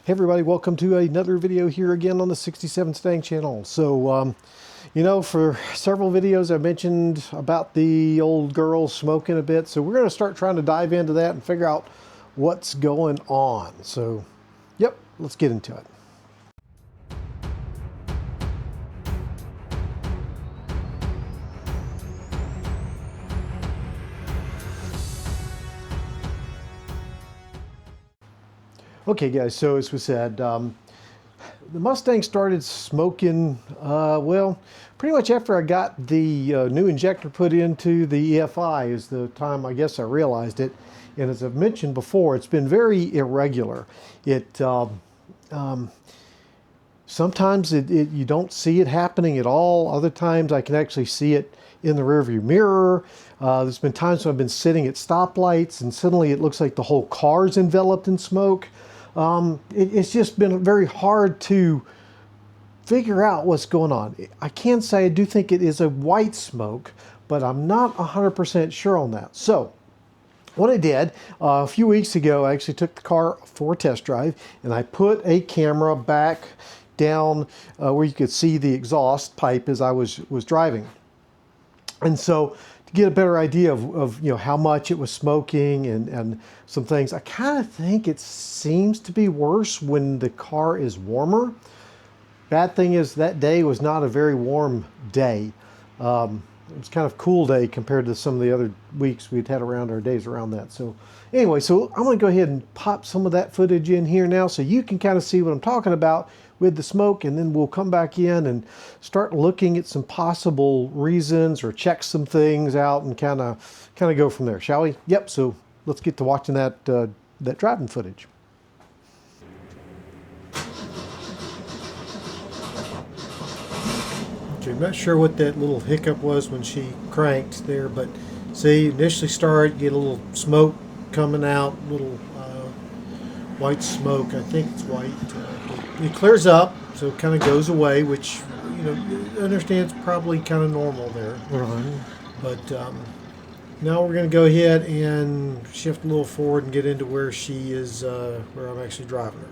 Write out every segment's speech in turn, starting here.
Hey everybody, welcome to another video here again on the 67 Stang channel. So, for several videos I mentioned about the old girl smoking a bit. So we're going to start trying to dive into that and figure out what's going on. So, yep, let's get into it. Okay guys, so as we said, the Mustang started smoking, pretty much after I got the new injector put into the EFI is the time I guess I realized it. And as I've mentioned before, it's been very irregular. Sometimes you don't see it happening at all. Other times I can actually see it in the rearview mirror. There's been times when I've been sitting at stoplights and suddenly it looks like the whole car's enveloped in smoke. It's just been very hard to figure out what's going on. I can say I do think it is a white smoke, but I'm not 100% sure on that. So what I did a few weeks ago, I actually took the car for a test drive and I put a camera back down where you could see the exhaust pipe as I was driving. And so to get a better idea of how much it was smoking and some things, I kind of think it seems to be worse when the car is warmer. Bad thing is that day was not a very warm day. It was kind of cool day compared to some of the other weeks we'd had around our days around that. So anyway, so I'm going to go ahead and pop some of that footage in here now so you can kind of see what I'm talking about with the smoke, and then we'll come back in and start looking at some possible reasons or check some things out and kind of go from there, shall we? Yep, so let's get to watching that driving footage. Okay, I'm not sure what that little hiccup was when she cranked there, but see, initially start, get a little smoke coming out, little white smoke. I think it's white. It clears up, so it kind of goes away, which, I understand it's probably kind of normal there. Right. But now we're going to go ahead and shift a little forward and get into where she is, where I'm actually driving her.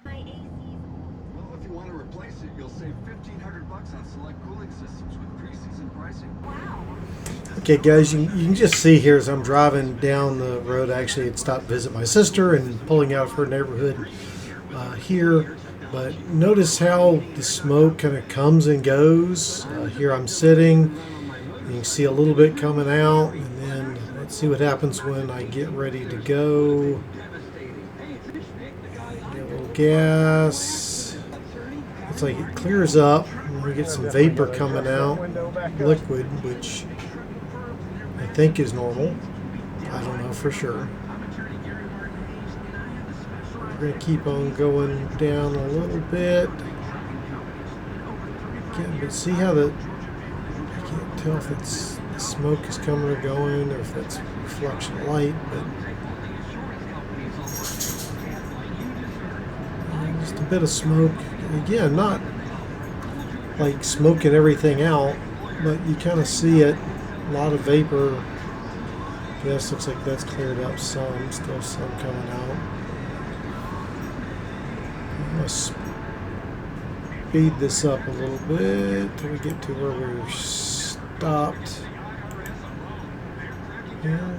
Well, if you want to replace it, you'll save $1,500 on select cooling systems with pre-season pricing. Wow. Okay guys, you can just see here as I'm driving down the road, actually had stopped to visit my sister and pulling out of her neighborhood here, but notice how the smoke kind of comes and goes. Here I'm sitting, you can see a little bit coming out, and then let's see what happens when I get ready to go. Get a little gas. It's like it clears up, and we get some vapor coming out, liquid, which I think is normal. I don't know for sure. We're going to keep on going down a little bit. But see how I can't tell if it's the smoke is coming or going, or if that's reflection of light, but just a bit of smoke. Again, not like smoking everything out, but you kind of see it. A lot of vapor. Yes, looks like that's cleared up some. Still some coming out. I'm going to speed this up a little bit till we get to where we're stopped. Yeah.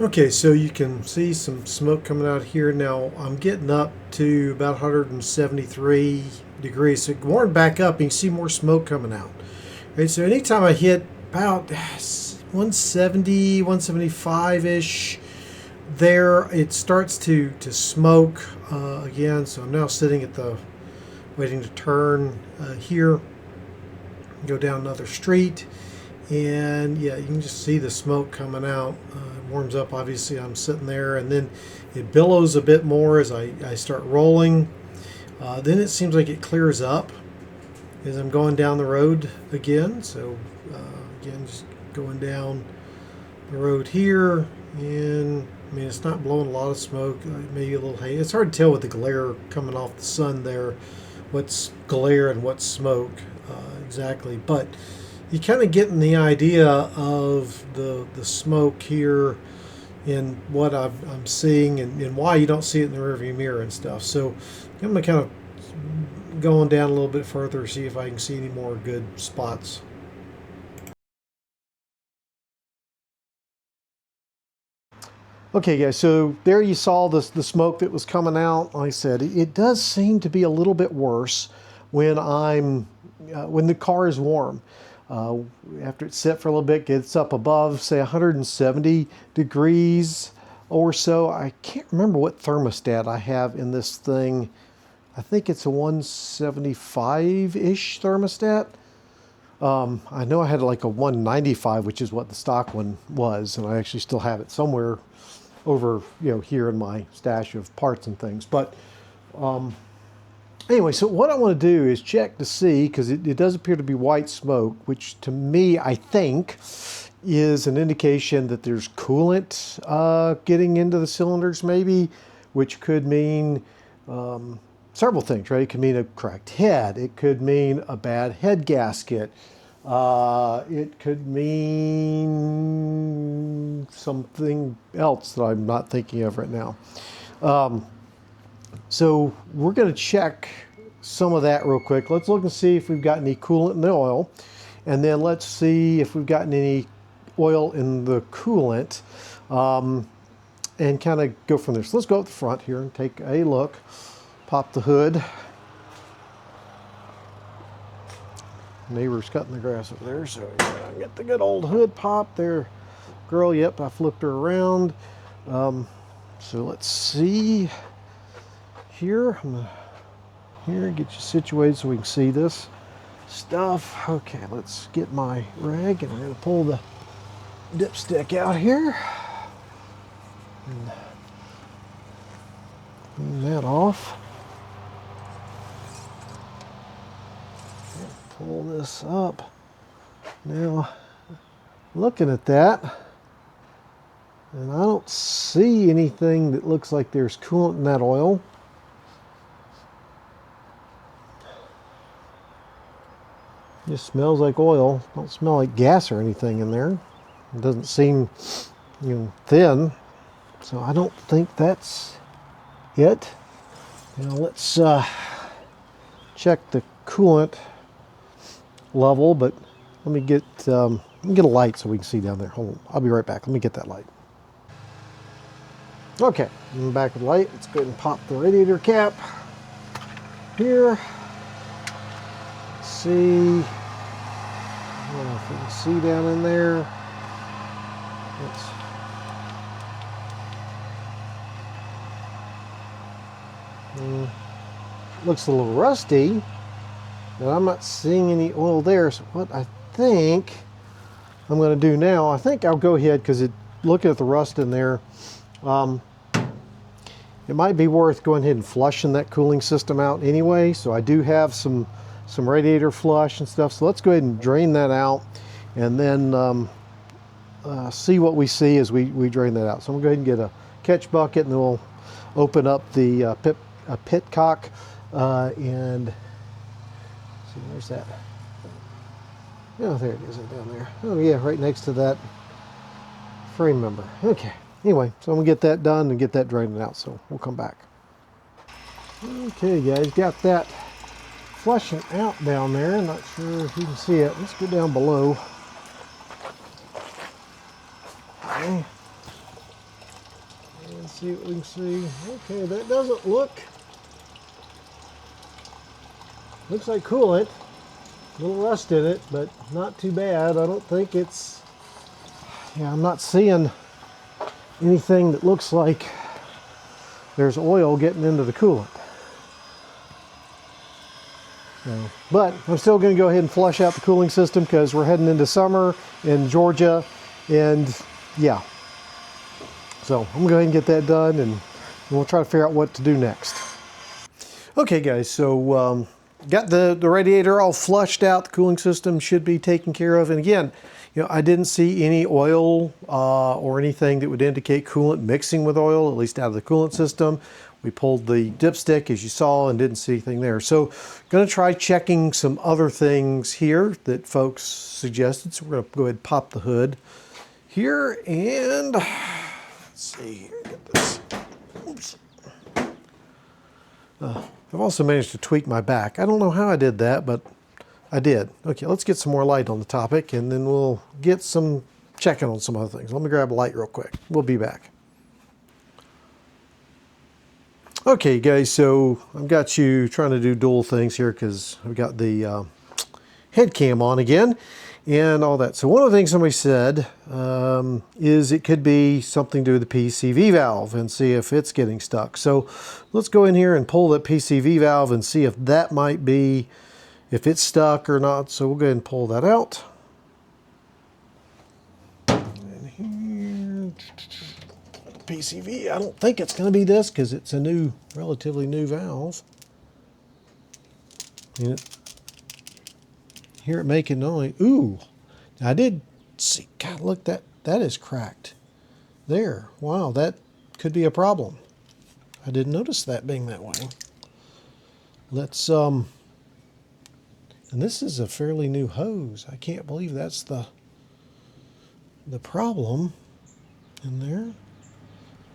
Okay, so you can see some smoke coming out here. Now I'm getting up to about 173 degrees. So going back up, you can see more smoke coming out. Right, so anytime I hit about 170, 175-ish, there it starts to smoke again. So I'm now sitting at the waiting to turn here, go down another street, and yeah, you can just see the smoke coming out. Warms up, obviously I'm sitting there, and then It billows a bit more as I start rolling. Then it seems like it clears up as I'm going down the road again. So again, just going down the road here, and I mean it's not blowing a lot of smoke, maybe a little haze. It's hard to tell with the glare coming off the sun there, what's glare and what's smoke exactly. But you kind of getting the idea of the smoke here and what I'm seeing and why you don't see it in the rearview mirror and stuff. So I'm gonna kind of going down a little bit further, see if I can see any more good spots. Okay guys, so there you saw the smoke that was coming out. Like I said, it does seem to be a little bit worse when when the car is warm. After it's set for a little bit, gets up above, say 170 degrees or so. I can't remember what thermostat I have in this thing. I think it's a 175-ish thermostat. I know I had like a 195, which is what the stock one was, and I actually still have it somewhere over, here in my stash of parts and things. But anyway, so what I want to do is check to see, because it does appear to be white smoke, which to me, I think, is an indication that there's coolant getting into the cylinders maybe, which could mean several things, right? It could mean a cracked head. It could mean a bad head gasket. It could mean something else that I'm not thinking of right now. So we're going to check some of that real quick. Let's look and see if we've got any coolant in the oil. And then let's see if we've gotten any oil in the coolant, and kind of go from there. So let's go up the front here and take a look. Pop the hood. Neighbor's cutting the grass over there, so get the good old hood pop there. Girl, yep, I flipped her around. So let's see here. I'm gonna get you situated so we can see this stuff. Okay, let's get my rag, and I'm gonna pull the dipstick out here and clean that off. Pull this up. Now, looking at that, and I don't see anything that looks like there's coolant in that oil. Just smells like oil. Don't smell like gas or anything in there. It doesn't seem, thin. So I don't think that's it. Now let's check the coolant level, but let me get a light so we can see down there. Hold on, I'll be right back. Let me get that light. Okay, I'm back with the light. Let's go ahead and pop the radiator cap here. Let's see. I don't know if you can see down in there. Looks a little rusty. But I'm not seeing any oil there, so what I think I'm going to do now, I think I'll go ahead, because looking at the rust in there, it might be worth going ahead and flushing that cooling system out anyway. So I do have some radiator flush and stuff, so let's go ahead and drain that out, and then see what we see as we drain that out. So I'm going to go ahead and get a catch bucket, and then we'll open up the pit cock, and where's that? Oh, there it is, down there. Oh yeah, right next to that frame member. Okay, anyway, so I'm gonna get that done and get that drained out, so we'll come back. Okay guys, got that flushing out down there. I'm not sure if you can see it. Let's go down below. Okay. Let's see what we can see. Okay, that doesn't looks like coolant. A little rust in it, but not too bad. I don't think it's, I'm not seeing anything that looks like there's oil getting into the coolant. So, but I'm still going to go ahead and flush out the cooling system, because we're heading into summer in Georgia, and yeah. So I'm going to go ahead and get that done, and and we'll try to figure out what to do next. Okay guys, so got the radiator all flushed out. The cooling system should be taken care of. And again, you know, I didn't see any oil or anything that would indicate coolant mixing with oil, at least out of the coolant system. We pulled the dipstick, as you saw, and didn't see anything there. So going to try checking some other things here that folks suggested. So we're going to go ahead and pop the hood here, and let's see here, get this. Oops. I've also managed to tweak my back. I don't know how I did that, but I did. Okay, let's get some more light on the topic, and then we'll get some checking on some other things. Let me grab a light real quick. We'll be back. Okay, guys, so I've got you trying to do dual things here because I've got the head cam on again and all that. So one of the things somebody said is it could be something to do with the PCV valve and see if it's getting stuck. So let's go in here and pull that PCV valve and see if that might be, if it's stuck or not. So we'll go ahead and pull that out. And here, PCV, I don't think it's going to be this because it's a new, relatively new valve. And hear it making noise. Ooh, I did see, God, look, that is cracked there. Wow, that could be a problem. I didn't notice that being that way. Let's, and this is a fairly new hose. I can't believe that's the problem in there.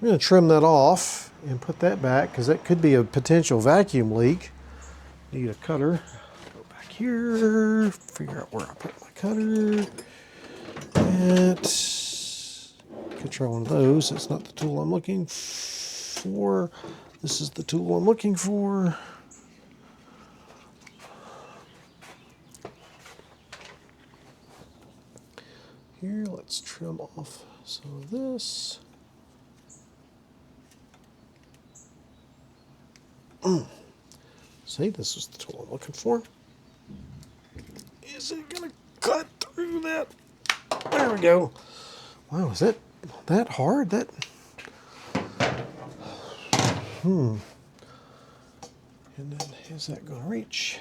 I'm going to trim that off and put that back because that could be a potential vacuum leak. Need a cutter. Go back here, figure out where I put my cutter. Could try one of those. It's not the tool I'm looking for. This is the tool I'm looking for. Here, let's trim off some of this. See, this is the tool I'm looking for. Is it gonna cut through that? There we go. Wow, is that hard? And then is that gonna reach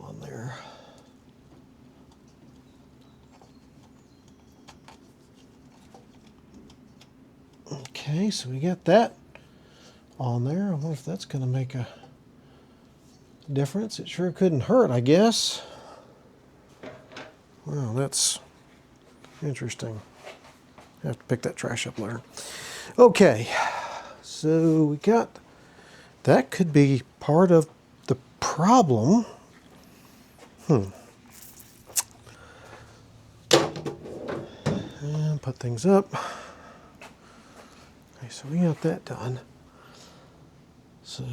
on there? Okay, so we got that on there. I wonder if that's going to make a difference. It sure couldn't hurt, I guess. Wow, that's interesting. I have to pick that trash up later. Okay, so we got, that could be part of the problem. And put things up. Okay, so we got that done. So,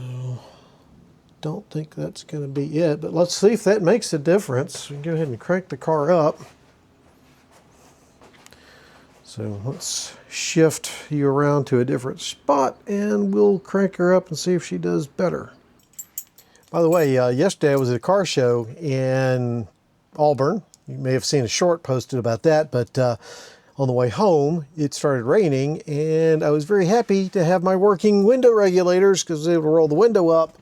don't think that's going to be it, but let's see if that makes a difference. We can go ahead and crank the car up. So let's shift you around to a different spot and we'll crank her up and see if she does better. By the way, yesterday I was at a car show in Auburn. You may have seen a short posted about that, but on the way home, it started raining, and I was very happy to have my working window regulators because I was able to roll the window up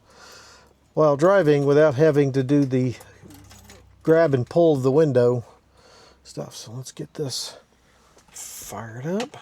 while driving without having to do the grab and pull of the window stuff. So let's get this fired up.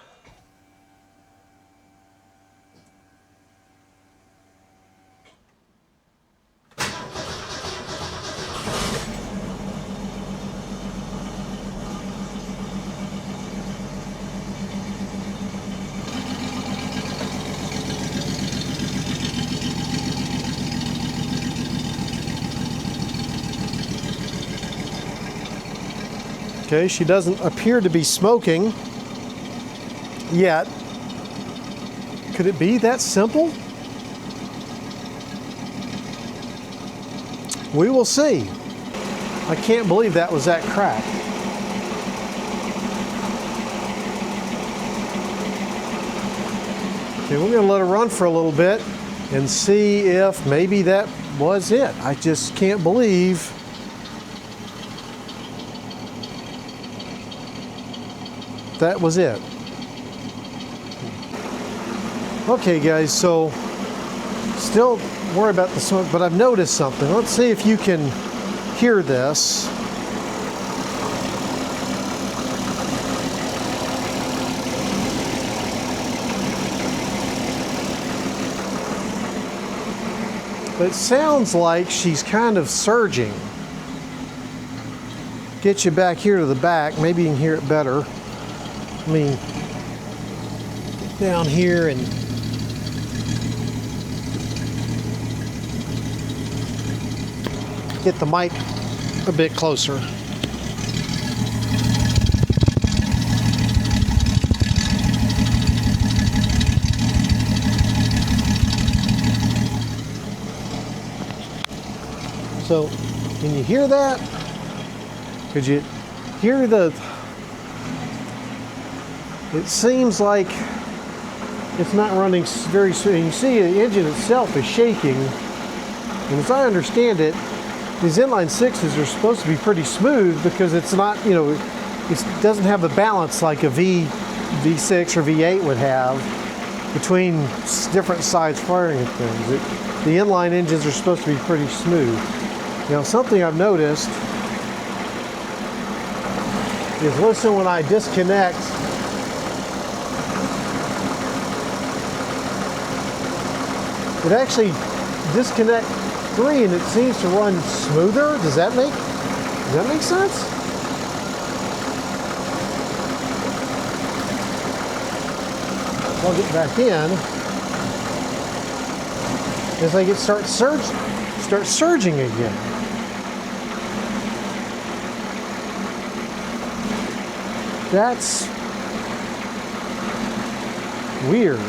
Okay, she doesn't appear to be smoking yet. Could it be that simple? We will see. I can't believe that was that cracked. Okay, we're going to let her run for a little bit and see if maybe that was it. I just can't believe that was it. Okay guys, so still worried about the smoke, but I've noticed something. Let's see if you can hear this. But it sounds like she's kind of surging. Get you back here to the back, maybe you can hear it better. I mean, down here and get the mic a bit closer. So, can you hear that? Could you hear the... It seems like it's not running very smooth. You see the engine itself is shaking. And as I understand it, these inline sixes are supposed to be pretty smooth because it's not, you know, it doesn't have the balance like a V6 or V8 would have between different sides firing and things. The inline engines are supposed to be pretty smooth. Now, something I've noticed is listen when I disconnect. It actually disconnect 3 and it seems to run smoother. Does that make sense? I'll get back in. As I start surging again. That's weird.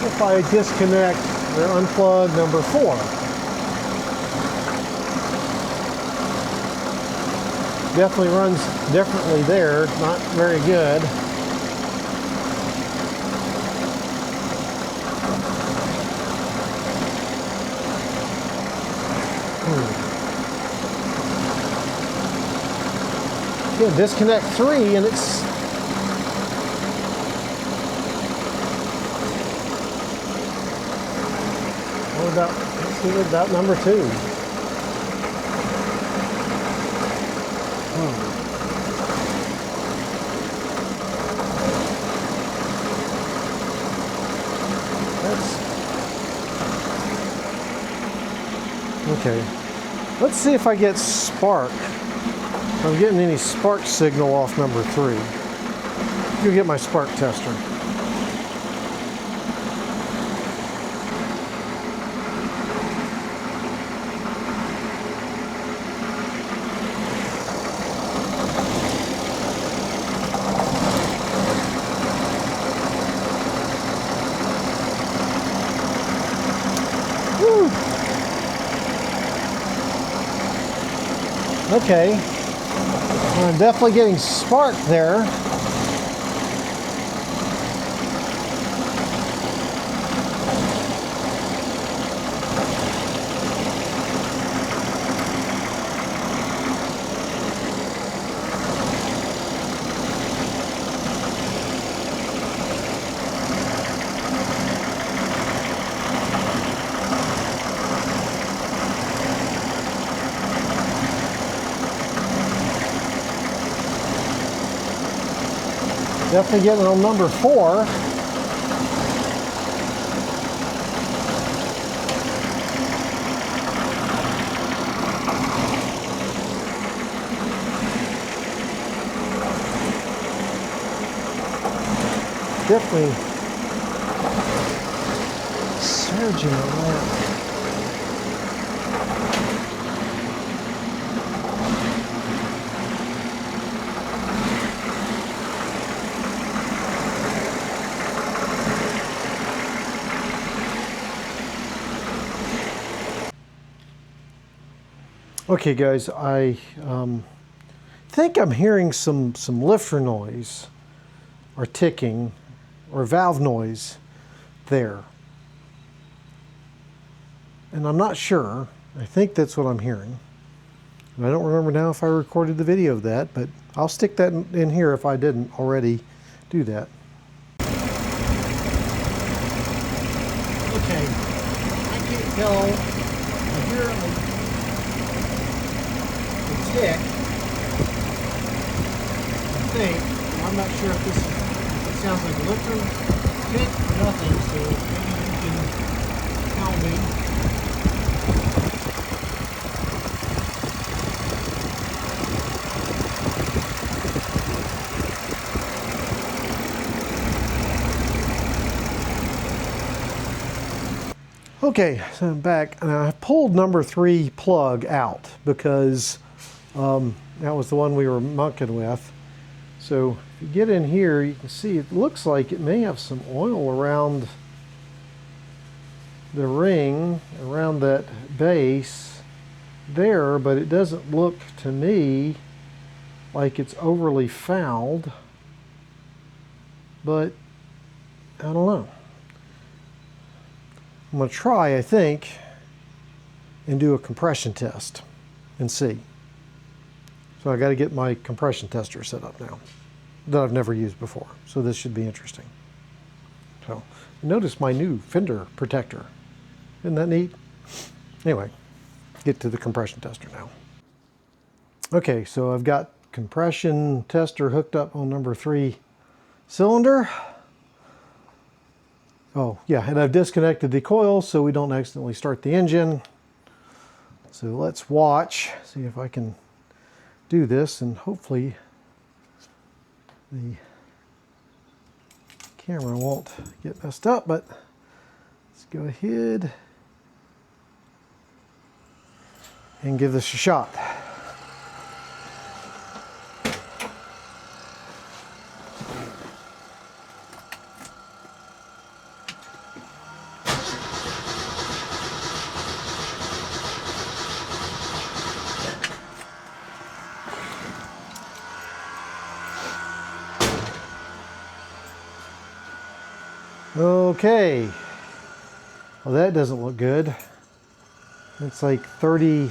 If I disconnect or unplug number 4. Definitely runs differently there, not very good. Yeah, disconnect 3 and it's let's see about number 2. Okay. Let's see if I get spark. If I'm getting any spark signal off number 3. Go get my spark tester. Okay, I'm definitely getting spark there. Definitely getting on number 4. Definitely surging on that. Okay guys, I think I'm hearing some lifter noise or ticking or valve noise there. And I'm not sure. I think that's what I'm hearing. And I don't remember now if I recorded the video of that, but I'll stick that in here if I didn't already do that. Okay, I can't tell. I hear a tick. I think. I'm not sure if it sounds like a lifter, tick, or nothing. So maybe you can tell me. Okay, so I'm back, and I pulled number 3 plug out because that was the one we were mucking with. So if you get in here, you can see it looks like it may have some oil around the ring, around that base there, but it doesn't look to me like it's overly fouled. But I don't know. I'm going to try, I think, and do a compression test and see. So I got to get my compression tester set up now that I've never used before. So this should be interesting. So notice my new fender protector. Isn't that neat? Anyway, get to the compression tester now. Okay, so I've got compression tester hooked up on number 3 cylinder. Oh, yeah, and I've disconnected the coil so we don't accidentally start the engine. So let's watch, see if I can do this, and hopefully the camera won't get messed up, but let's go ahead and give this a shot. Okay, well that doesn't look good. It's like 30,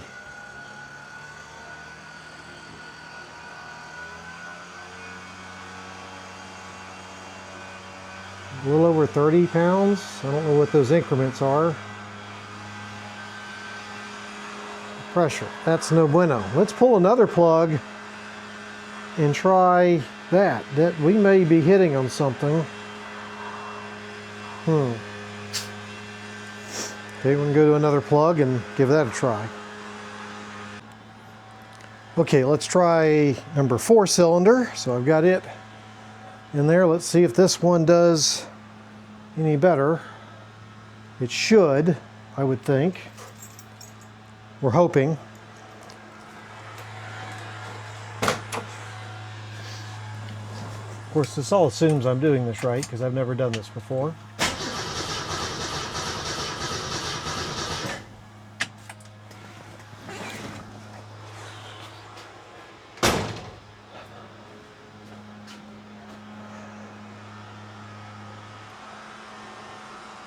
a little over 30 pounds. I don't know what those increments are. Pressure, that's no bueno. Let's pull another plug and try that. We may be hitting on something. Okay, we're going to go to another plug and give that a try. Okay, let's try number 4 cylinder. So I've got it in there. Let's see if this one does any better. It should, I would think. We're hoping. Of course, this all assumes I'm doing this right because I've never done this before.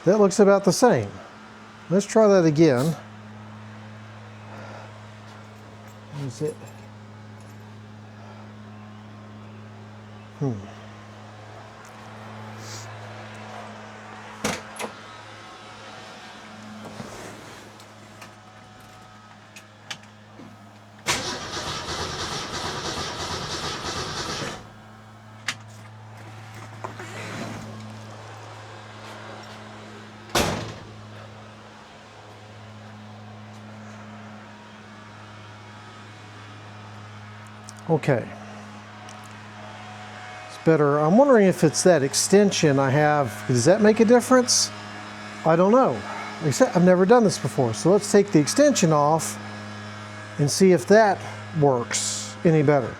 That looks about the same. Let's try that again. Is it? Okay. It's better. I'm wondering if it's that extension I have. Does that make a difference? I don't know. Like I said, I've never done this before. So let's take the extension off and see if that works any better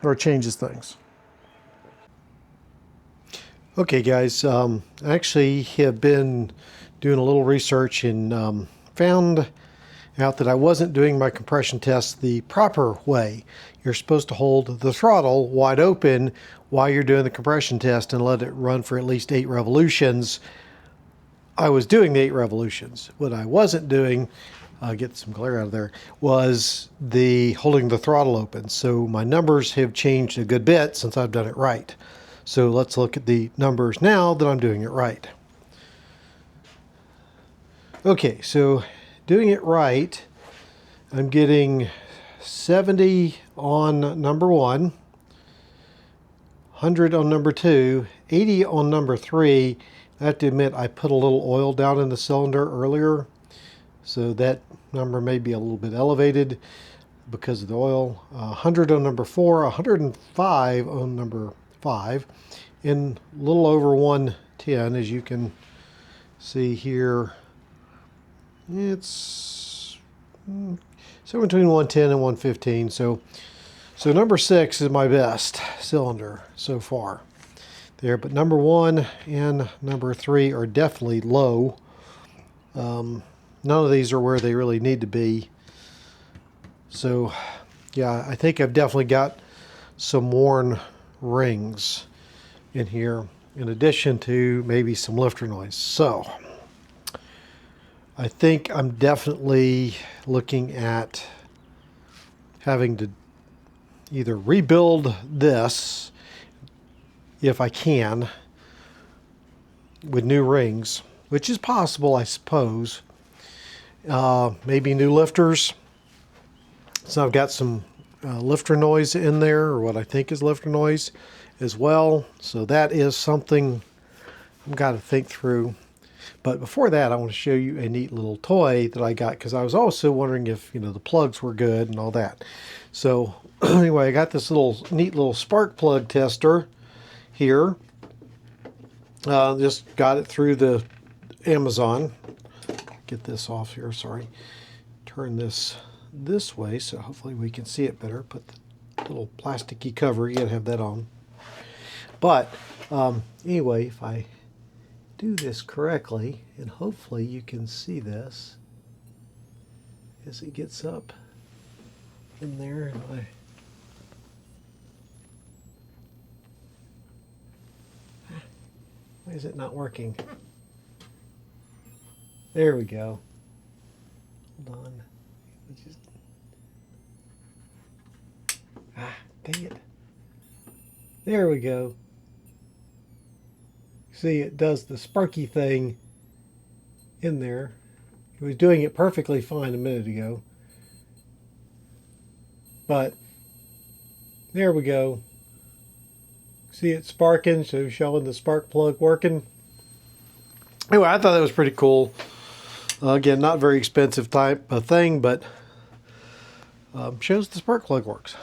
or changes things. Okay guys, I actually have been doing a little research and found out that I wasn't doing my compression test the proper way. You're supposed to hold the throttle wide open while you're doing the compression test and let it run for at least 8 revolutions. I was doing the 8 revolutions. What I wasn't doing, get some glare out of there, was the holding the throttle open. So my numbers have changed a good bit since I've done it right. So let's look at the numbers now that I'm doing it right. Okay, so doing it right, I'm getting 70 on number 1, 100 on number 2, 80 on number 3. I have to admit I put a little oil down in the cylinder earlier, so that number may be a little bit elevated because of the oil. 100 on number 4, 105 on number 5, and a little over 110, as you can see here. It's somewhere between 110 and 115. So number 6 is my best cylinder so far there, but number 1 and number 3 are definitely low. None of these are where they really need to be. So yeah, I think I've definitely got some worn rings in here, in addition to maybe some lifter noise. So I think I'm definitely looking at having to either rebuild this, if I can, with new rings, which is possible, I suppose. Maybe new lifters. So I've got some lifter noise in there, or what I think is lifter noise as well. So that is something I've got to think through. But before that, I want to show you a neat little toy that I got, because I was also wondering if, you know, the plugs were good and all that. So anyway, I got this neat little spark plug tester here. Just got it through the Amazon. Get this off here, sorry. Turn this way so hopefully we can see it better. Put the little plasticky cover, you gotta have that on. But anyway, if I do this correctly, and hopefully you can see this as it gets up in there. Why is it not working? There we go. Hold on. Dang it. There we go. See, it does the sparky thing in there. It was doing it perfectly fine a minute ago. But there we go. See it sparking, so showing the spark plug working. Anyway, I thought that was pretty cool. Again, not very expensive type of thing, but shows the spark plug works.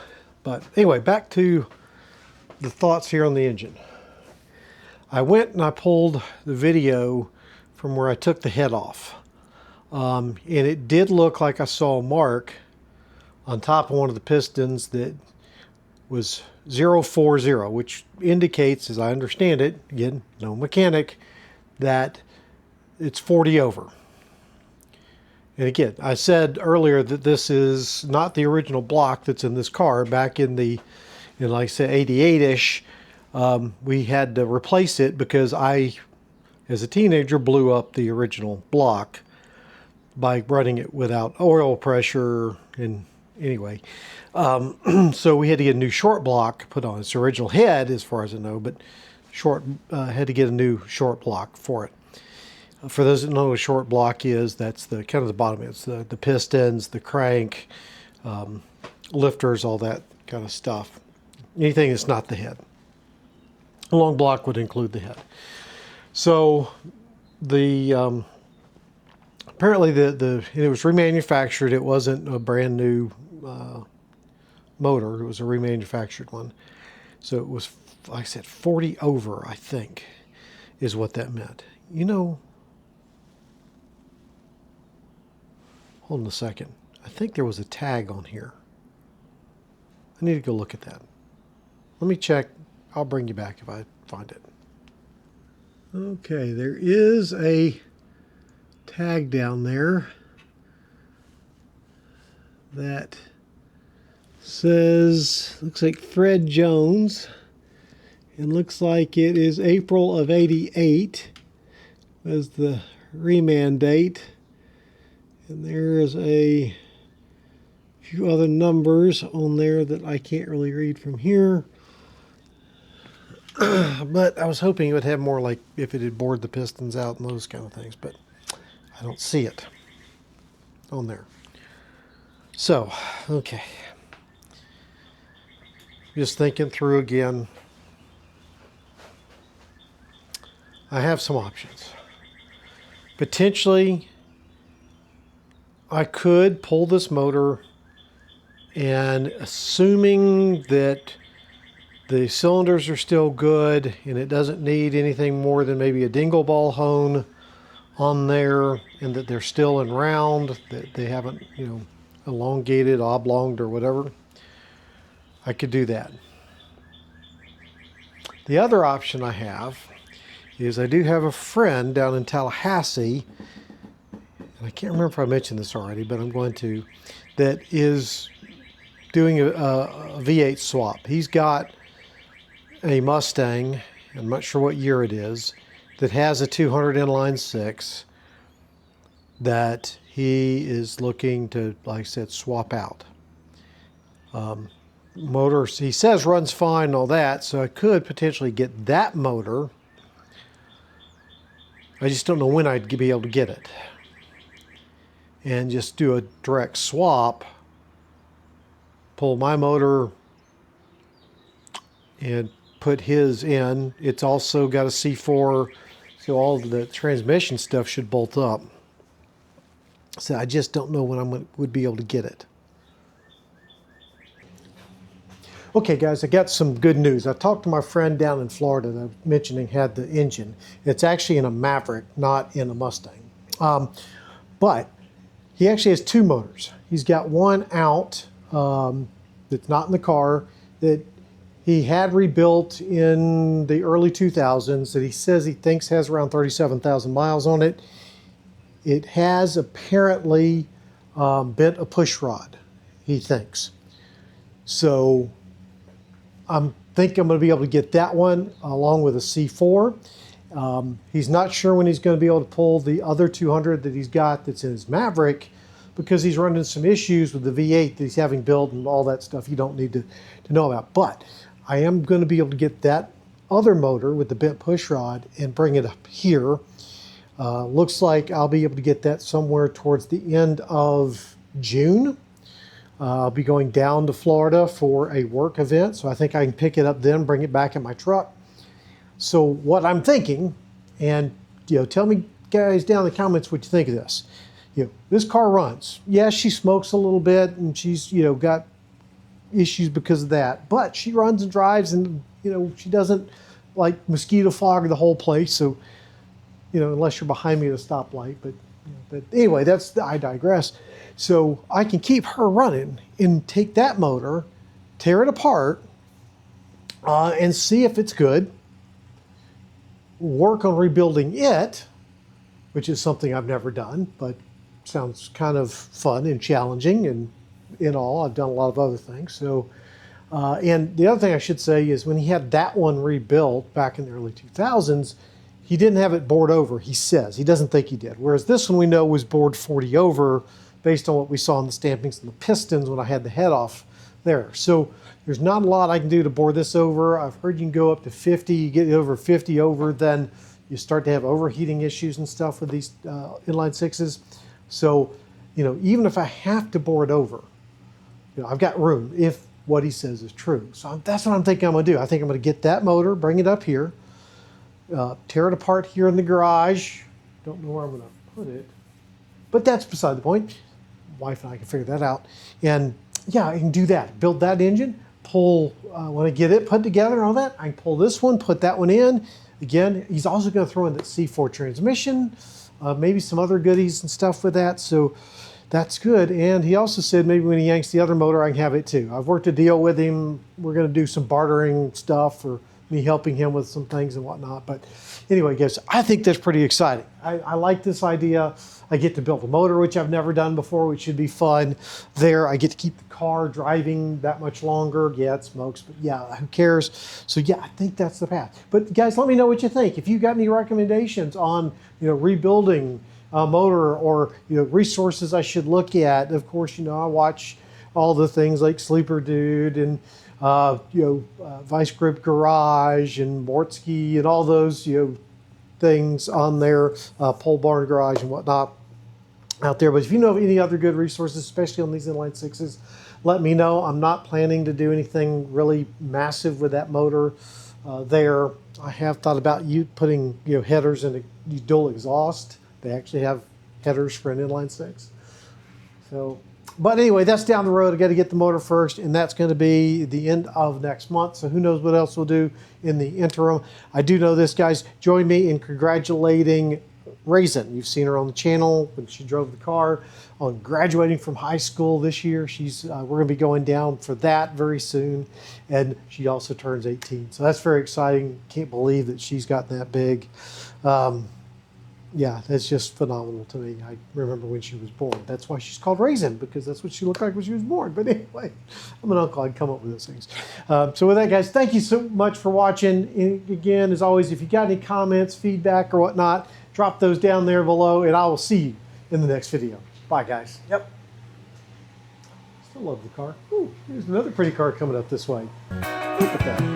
But anyway, back to the thoughts here on the engine. I went and I pulled the video from where I took the head off. And it did look like I saw a mark on top of one of the pistons that was 040, which indicates, as I understand it, again, no mechanic, that it's 40 over. And again, I said earlier that this is not the original block that's in this car. Back in like I said, 88-ish, we had to replace it because I, as a teenager, blew up the original block by running it without oil pressure. And anyway, so we had to get a new short block put on its original head, as far as I know, but had to get a new short block for it. For those that know what a short block is, that's the kind of the bottom. It's the pistons, the crank, lifters, all that kind of stuff. Anything that's not the head. A long block would include the head. So the apparently it was remanufactured. It wasn't a brand new motor. It was a remanufactured one. So it was, like I said, 40 over, I think, is what that meant. You know, hold on a second. I think there was a tag on here. I need to go look at that. Let me check. I'll bring you back if I find it. Okay, there is a tag down there that says, looks like Fred Jones. It looks like it is April of '88 as the remand date. And there is a few other numbers on there that I can't really read from here. But I was hoping it would have more, like if it had bored the pistons out and those kind of things, but I don't see it on there. So, okay. Just thinking through again. I have some options. Potentially, I could pull this motor, and assuming that the cylinders are still good and it doesn't need anything more than maybe a dingle ball hone on there, and that they're still in round, that they haven't, elongated, oblonged, or whatever, I could do that. The other option I have is I do have a friend down in Tallahassee, and I can't remember if I mentioned this already, but I'm going to, that is doing a V8 swap. He's got a Mustang, I'm not sure what year it is, that has a 200 inline six that he is looking to, like I said, swap out. Motor, he says, runs fine and all that, so I could potentially get that motor. I just don't know when I'd be able to get it. And just do a direct swap, pull my motor and put his in. It's also got a C4, so all of the transmission stuff should bolt up. So I just don't know when I would be able to get it. Okay, guys, I got some good news. I talked to my friend down in Florida that I was mentioning had the engine. It's actually in a Maverick, not in a Mustang. But he actually has two motors. He's got one out that's not in the car that he had rebuilt in the early 2000s that he says he thinks has around 37,000 miles on it. It has apparently bent a push rod, he thinks. So I think I'm going to be able to get that one along with a C4. He's not sure when he's going to be able to pull the other 200 that he's got that's in his Maverick, because he's running some issues with the V8 that he's having built and all that stuff you don't need to know about. But I am going to be able to get that other motor with the bent push rod and bring it up here. Looks like I'll be able to get that somewhere towards the end of June. I'll be going down to Florida for a work event, so I think I can pick it up then, bring it back in my truck. So what I'm thinking, and tell me guys down in the comments what you think of this. This car runs. Yes, she smokes a little bit, and she's got issues because of that, but she runs and drives, and she doesn't like mosquito fog the whole place. So unless you're behind me at a stoplight, but anyway, I digress. So I can keep her running and take that motor, tear it apart, and see if it's good. Work on rebuilding it, which is something I've never done, but sounds kind of fun and challenging, and in all, I've done a lot of other things. So, and the other thing I should say is when he had that one rebuilt back in the early 2000s, he didn't have it bored over, he says. He doesn't think he did. Whereas this one we know was bored 40 over based on what we saw in the stampings and the pistons when I had the head off there. So there's not a lot I can do to bore this over. I've heard you can go up to 50. You get over 50 over, then you start to have overheating issues and stuff with these inline sixes. So, even if I have to bore it over, I've got room if what he says is true. So that's what I'm thinking I'm going to do. I think I'm going to get that motor, bring it up here, tear it apart here in the garage. Don't know where I'm going to put it, but that's beside the point. Wife and I can figure that out. And yeah, I can do that. Build that engine, pull, when I get it put together and all that, I can pull this one, put that one in. Again, he's also going to throw in that C4 transmission, maybe some other goodies and stuff with that. So that's good. And he also said maybe when he yanks the other motor, I can have it too. I've worked a deal with him. We're going to do some bartering stuff, or me helping him with some things and whatnot. But anyway, guys, I think that's pretty exciting. I like this idea. I get to build a motor, which I've never done before, which should be fun. There, I get to keep the car driving that much longer. Yeah, it smokes, but yeah, who cares? So yeah, I think that's the path. But guys, let me know what you think. If you got any recommendations on rebuilding motor, or resources I should look at. Of course, I watch all the things like Sleeper Dude and Vice Grip Garage and Mortsky and all those things on there, Pole Barn Garage and whatnot out there. But if you know of any other good resources, especially on these inline sixes, let me know. I'm not planning to do anything really massive with that motor there. I have thought about putting headers in a dual exhaust. They actually have headers for an inline six. So, but anyway, that's down the road. I got to get the motor first, and that's going to be the end of next month. So who knows what else we'll do in the interim. I do know this, guys. Join me in congratulating Raisin. You've seen her on the channel when she drove the car on graduating from high school this year. She's we're going to be going down for that very soon, and she also turns 18. So that's very exciting. Can't believe that she's gotten that big. Yeah, that's just phenomenal to me. I remember when she was born. That's why she's called Raisin, because that's what she looked like when she was born. But anyway, I'm an uncle. I'd come up with those things. So with that, guys, thank you so much for watching. And again, as always, if you got any comments, feedback, or whatnot, drop those down there below, and I will see you in the next video. Bye, guys. Yep. Still love the car. Ooh, here's another pretty car coming up this way. Look at that.